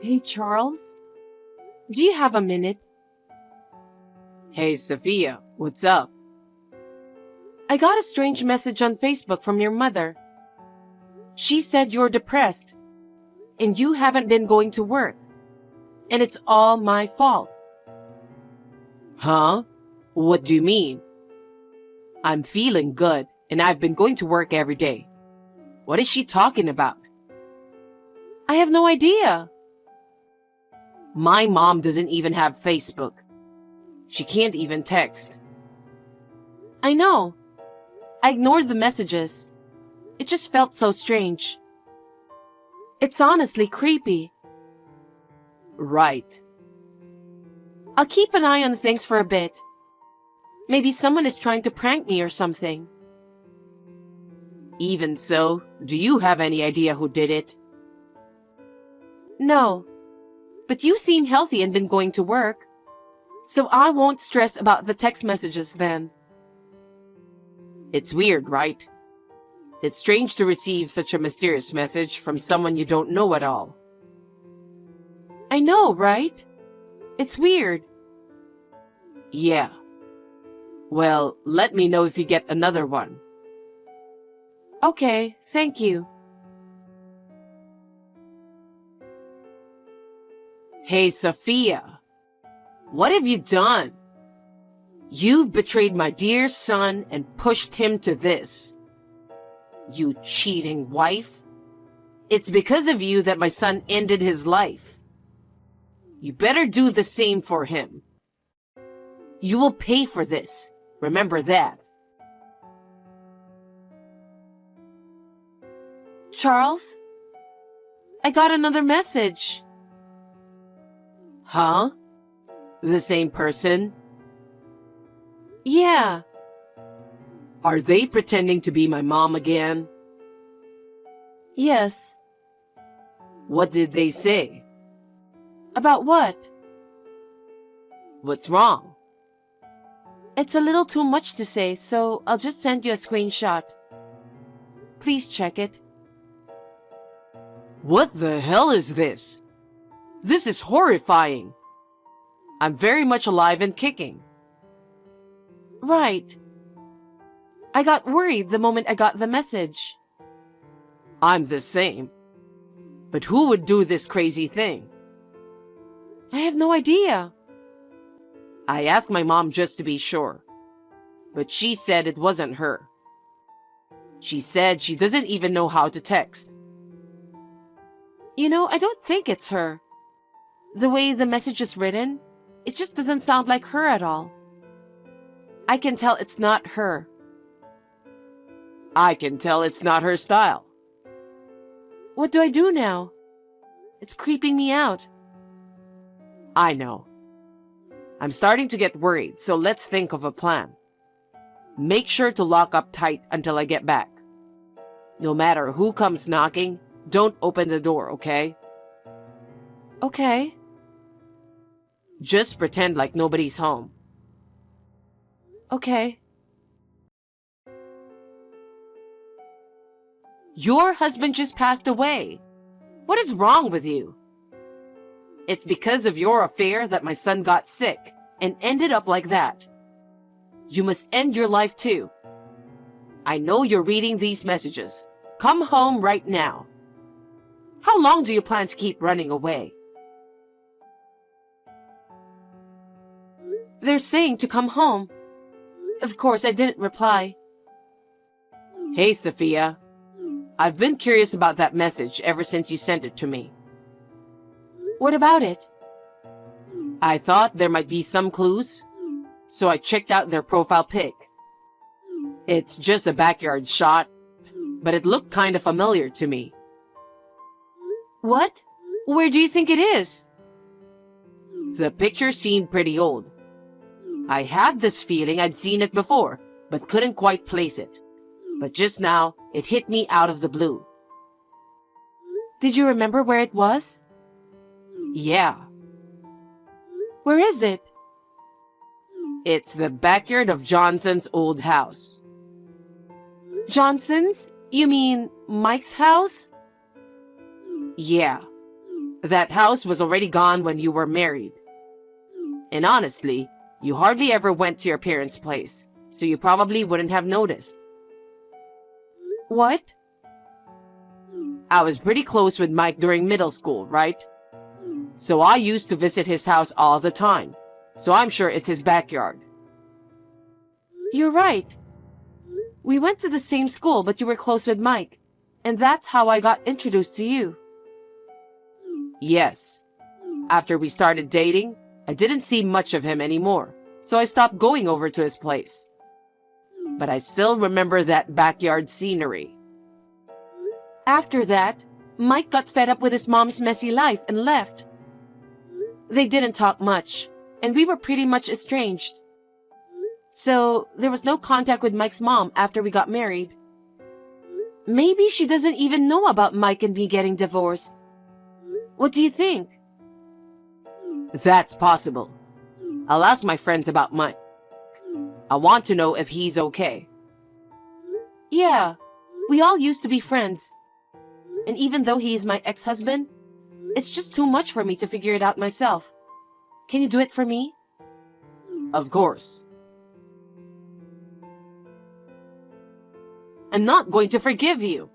Hey, Charles, do you have a minute? Hey, Sophia, what's up? I got a strange message on Facebook from your mother. She said you're depressed and you haven't been going to work, and it's all my fault. Huh? What do you mean? I'm feeling good and I've been going to work every day. What is she talking about? I have no idea. My mom doesn't even have Facebook. She can't even text. I know. I ignored the messages. It just felt so strange. It's honestly creepy. Right. I'll keep an eye on things for a bit. Maybe someone is trying to prank me or something. Even so, do you have any idea who did it? No. But you seem healthy and been going to work, so I won't stress about the text messages then. It's weird, right? It's strange to receive such a mysterious message from someone you don't know at all. I know, right? It's weird. Yeah. Well, let me know if you get another one. Okay, thank you. Hey, Sophia. What have you done? You've betrayed my dear son and pushed him to this. You cheating wife. It's because of you that my son ended his life. You better do the same for him. You will pay for this. Remember that. Charles? I got another message. Huh? The same person? Yeah. Are they pretending to be my mom again? Yes. What did they say? About what? What's wrong? It's a little too much to say, so I'll just send you a screenshot. Please check it. What the hell is this? This is horrifying. I'm very much alive and kicking. Right. I got worried the moment I got the message. I'm the same. But who would do this crazy thing? I have no idea. I asked my mom just to be sure, but she said it wasn't her. She said she doesn't even know how to text. You know, I don't think it's her. The way the message is written, it just doesn't sound like her at all. I can tell it's not her. I can tell it's not her style. What do I do now? It's creeping me out. I know. I'm starting to get worried, so let's think of a plan. Make sure to lock up tight until I get back. No matter who comes knocking, don't open the door, okay? Okay. Just pretend like nobody's home. Okay. Your husband just passed away. What is wrong with you? It's because of your affair that my son got sick and ended up like that. You must end your life too. I know you're reading these messages. Come home right now. How long do you plan to keep running away? They're saying to come home. Of course, I didn't reply. Hey, Sophia. I've been curious about that message ever since you sent it to me. What about it? I thought there might be some clues, so I checked out their profile pic. It's just a backyard shot, but it looked kind of familiar to me. What? Where do you think it is? The picture seemed pretty old. I had this feeling I'd seen it before, but couldn't quite place it. But just now, it hit me out of the blue. Did you remember where it was? Yeah. Where is it? It's the backyard of Johnson's old house. Johnson's? You mean Mike's house? Yeah. That house was already gone when you were married. And honestly, you hardly ever went to your parents' place, so you probably wouldn't have noticed. What? I was pretty close with Mike during middle school, right? So I used to visit his house all the time, so I'm sure it's his backyard. You're right. We went to the same school, but you were close with Mike, and that's how I got introduced to you. Yes. After we started dating, I didn't see much of him anymore, so I stopped going over to his place. But I still remember that backyard scenery. After that, Mike got fed up with his mom's messy life and left. They didn't talk much, and we were pretty much estranged. So there was no contact with Mike's mom after we got married. Maybe she doesn't even know about Mike and me getting divorced. What do you think? That's possible. I'll ask my friends about Mike. I want to know if he's okay. Yeah, we all used to be friends. And even though he is my ex-husband, it's just too much for me to figure it out myself. Can you do it for me? Of course. I'm not going to forgive you.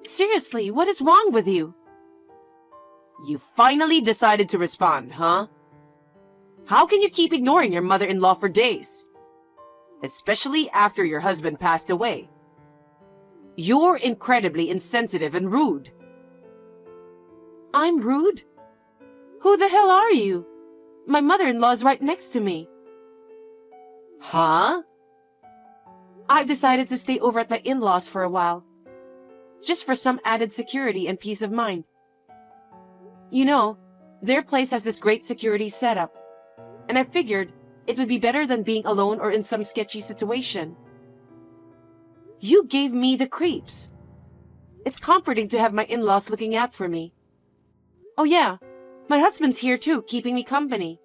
Seriously, what is wrong with you? You finally decided to respond, huh? How can you keep ignoring your mother-in-law for days? Especially after your husband passed away. You're incredibly insensitive and rude. I'm rude? Who the hell are you? My mother-in-law is right next to me. Huh? I've decided to stay over at my in-laws for a while. Just for some added security and peace of mind. You know, their place has this great security setup. And I figured it would be better than being alone or in some sketchy situation. You gave me the creeps. It's comforting to have my in-laws looking out for me. Oh yeah, my husband's here too, keeping me company.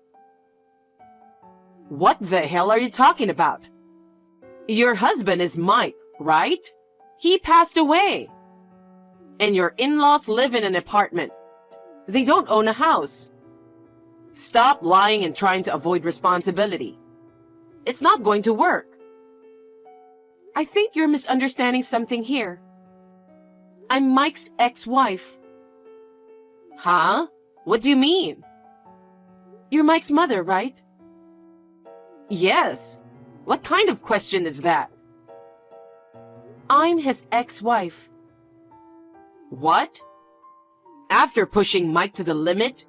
What the hell are you talking about? Your husband is Mike, right? He passed away. And your in-laws live in an apartment. They don't own a house. Stop lying and trying to avoid responsibility. It's not going to work. I think you're misunderstanding something here. I'm Mike's ex-wife. Huh? What do you mean? You're Mike's mother, right? Yes. What kind of question is that? I'm his ex-wife. What? After pushing Mike to the limit,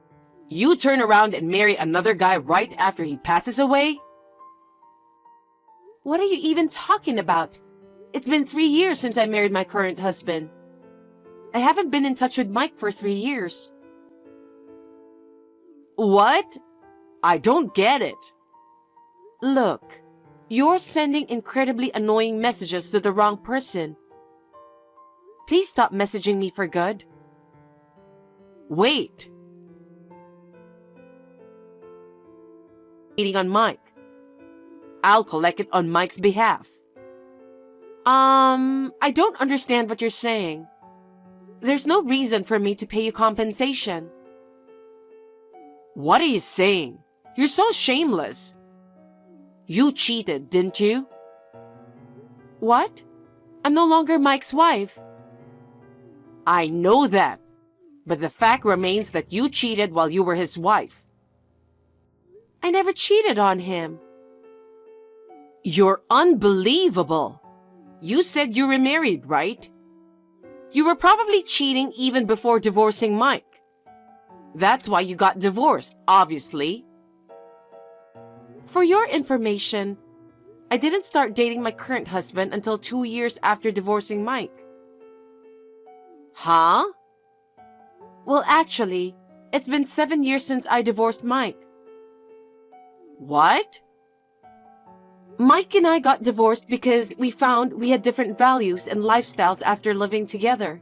you turn around and marry another guy right after he passes away? What are you even talking about? It's been 3 years since I married my current husband. I haven't been in touch with Mike for 3 years. What? I don't get it. Look, you're sending incredibly annoying messages to the wrong person. Please stop messaging me for good. Wait. Cheating on Mike. I'll collect it on Mike's behalf. I don't understand what you're saying. There's no reason for me to pay you compensation. What are you saying? You're so shameless. You cheated, didn't you? What? I'm no longer Mike's wife. I know that, but the fact remains that you cheated while you were his wife. I never cheated on him. You're unbelievable. You said you remarried, right? You were probably cheating even before divorcing Mike. That's why you got divorced, obviously. For your information, I didn't start dating my current husband until 2 years after divorcing Mike. Huh? Well, actually, it's been 7 years since I divorced Mike. What? Mike and I got divorced because we found we had different values and lifestyles after living together.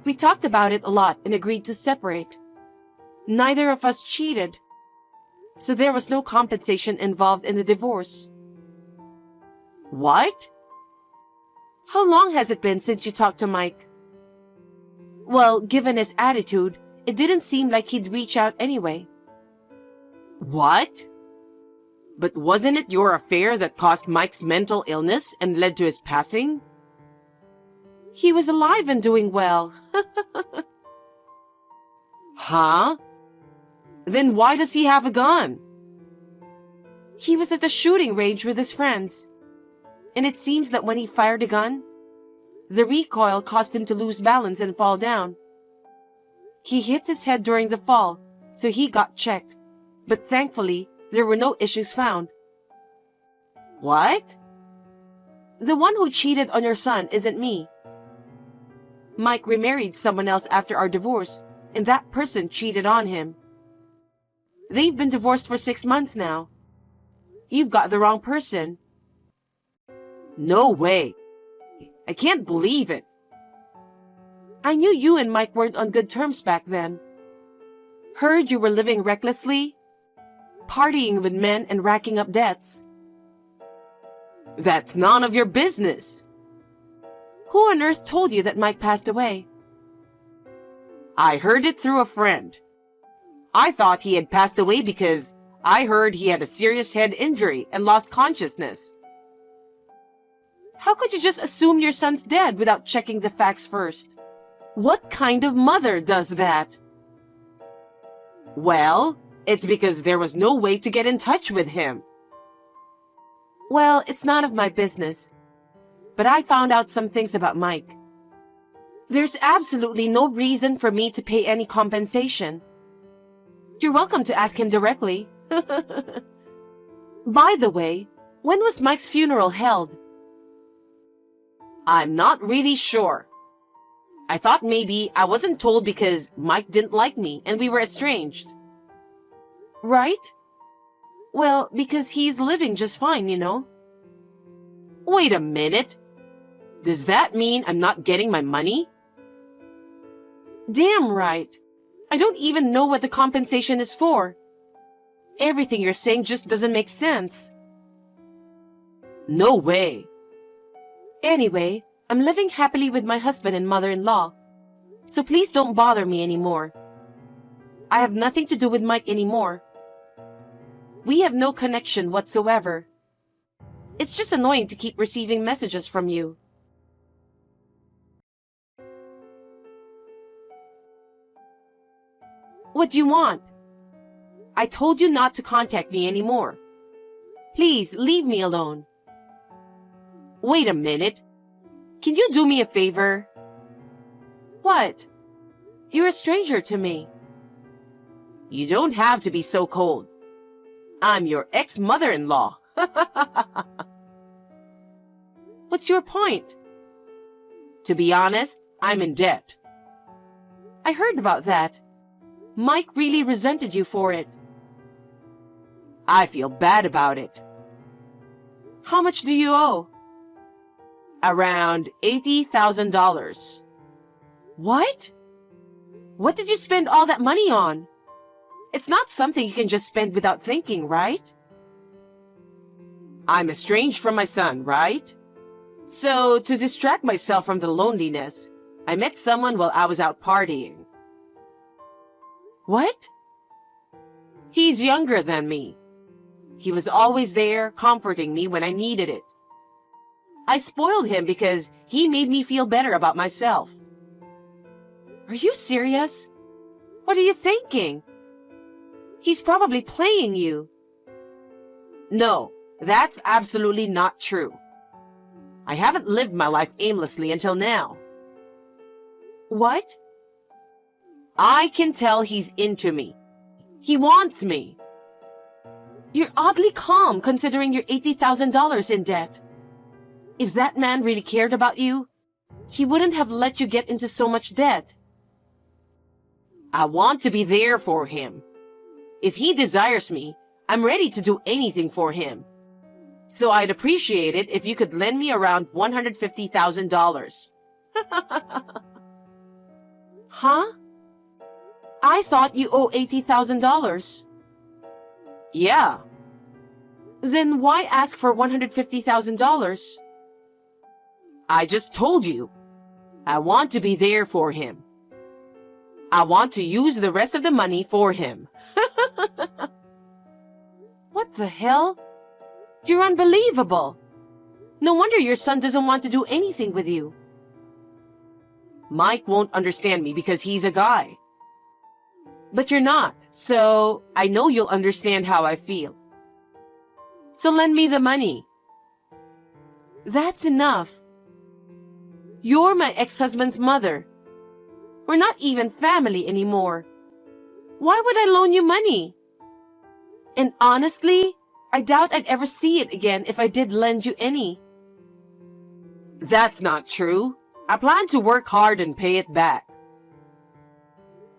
We talked about it a lot and agreed to separate. Neither of us cheated, so there was no compensation involved in the divorce. What? How long has it been since you talked to Mike? Well, given his attitude, it didn't seem like he'd reach out anyway. What? But wasn't it your affair that caused Mike's mental illness and led to his passing? He was alive and doing well. Huh? Then why does he have a gun? He was at the shooting range with his friends. And it seems that when he fired a gun, the recoil caused him to lose balance and fall down. He hit his head during the fall, so he got checked. But thankfully, there were no issues found. What? The one who cheated on your son isn't me. Mike remarried someone else after our divorce, and that person cheated on him. They've been divorced for 6 months now. You've got the wrong person. No way. I can't believe it. I knew you and Mike weren't on good terms back then. Heard you were living recklessly, partying with men and racking up debts. That's none of your business. Who on earth told you that Mike passed away? I heard it through a friend. I thought he had passed away because I heard he had a serious head injury and lost consciousness. How could you just assume your son's dead without checking the facts first? What kind of mother does that? Well, it's because there was no way to get in touch with him. Well, it's none of my business. But I found out some things about Mike. There's absolutely no reason for me to pay any compensation. You're welcome to ask him directly. By the way, when was Mike's funeral held? I'm not really sure. I thought maybe I wasn't told because Mike didn't like me and we were estranged. Right? Well, because he's living just fine, you know. Wait a minute. Does that mean I'm not getting my money? Damn right. I don't even know what the compensation is for. Everything you're saying just doesn't make sense. No way. Anyway, I'm living happily with my husband and mother-in-law. So please don't bother me anymore. I have nothing to do with Mike anymore. We have no connection whatsoever. It's just annoying to keep receiving messages from you. What do you want? I told you not to contact me anymore. Please leave me alone. Wait a minute. Can you do me a favor? What? You're a stranger to me. You don't have to be so cold. I'm your ex-mother-in-law. What's your point? To be honest, I'm in debt. I heard about that. Mike really resented you for it. I feel bad about it. How much do you owe? Around $80,000. What? What did you spend all that money on? It's not something you can just spend without thinking, right? I'm estranged from my son, right? So, to distract myself from the loneliness, I met someone while I was out partying. What? He's younger than me. He was always there, comforting me when I needed it. I spoiled him because he made me feel better about myself. Are you serious? What are you thinking? He's probably playing you. No, that's absolutely not true. I haven't lived my life aimlessly until now. What? I can tell he's into me. He wants me. You're oddly calm considering you're $80,000 in debt. If that man really cared about you, he wouldn't have let you get into so much debt. I want to be there for him. If he desires me, I'm ready to do anything for him. So I'd appreciate it if you could lend me around $150,000. Huh? I thought you owe $80,000. Yeah. Then why ask for $150,000? I just told you. I want to be there for him. I want to use the rest of the money for him. What the hell? You're unbelievable. No wonder your son doesn't want to do anything with you. Mike won't understand me because he's a guy. But you're not, so I know you'll understand how I feel. So lend me the money. That's enough. You're my ex-husband's mother. We're not even family anymore. Why would I loan you money? And honestly, I doubt I'd ever see it again if I did lend you any. That's not true. I plan to work hard and pay it back.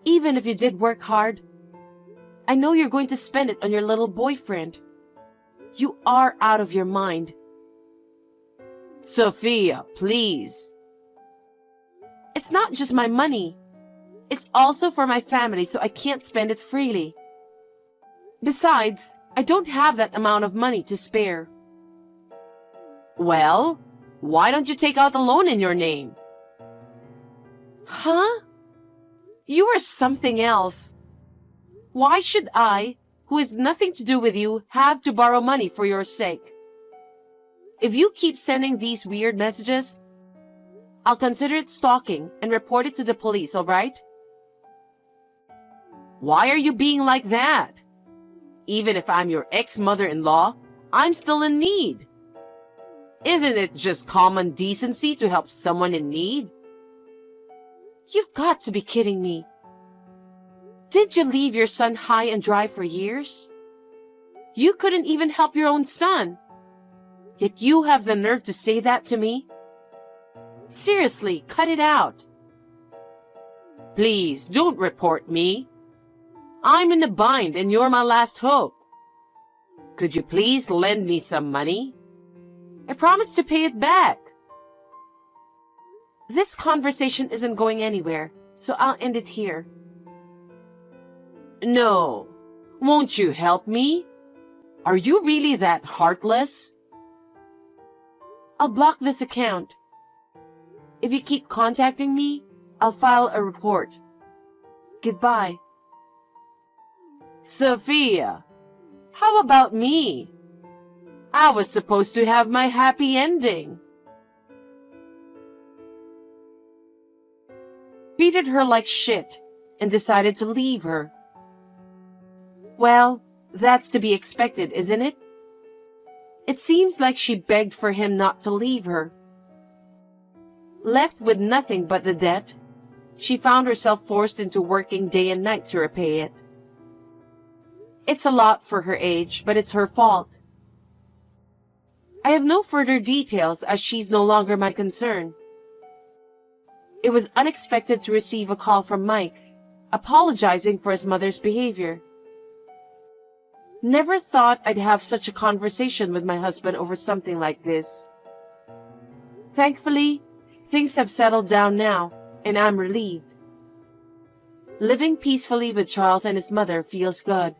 Even if you did work hard, I know you're going to spend it on your little boyfriend. You are out of your mind. Sophia, please. It's not just my money. It's also for my family, so I can't spend it freely. Besides, I don't have that amount of money to spare. Well, why don't you take out the loan in your name? Huh? You are something else. Why should I, who has nothing to do with you, have to borrow money for your sake? If you keep sending these weird messages, I'll consider it stalking and report it to the police, all right? Why are you being like that? Even if I'm your ex-mother-in-law, I'm still in need. Isn't it just common decency to help someone in need? You've got to be kidding me. Did you leave your son high and dry for years? You couldn't even help your own son. Yet you have the nerve to say that to me? Seriously, cut it out. Please, don't report me. I'm in a bind and you're my last hope. Could you please lend me some money? I promise to pay it back. This conversation isn't going anywhere, so I'll end it here. No. Won't you help me? Are you really that heartless? I'll block this account. If you keep contacting me, I'll file a report. Goodbye. Sophia, how about me? I was supposed to have my happy ending. Treated her like shit and decided to leave her. Well, that's to be expected, isn't it? It seems like she begged for him not to leave her. Left with nothing but the debt, she found herself forced into working day and night to repay it. It's a lot for her age, but it's her fault. I have no further details as she's no longer my concern. It was unexpected to receive a call from Mike, apologizing for his mother's behavior. Never thought I'd have such a conversation with my husband over something like this. Thankfully, things have settled down now, and I'm relieved. Living peacefully with Charles and his mother feels good.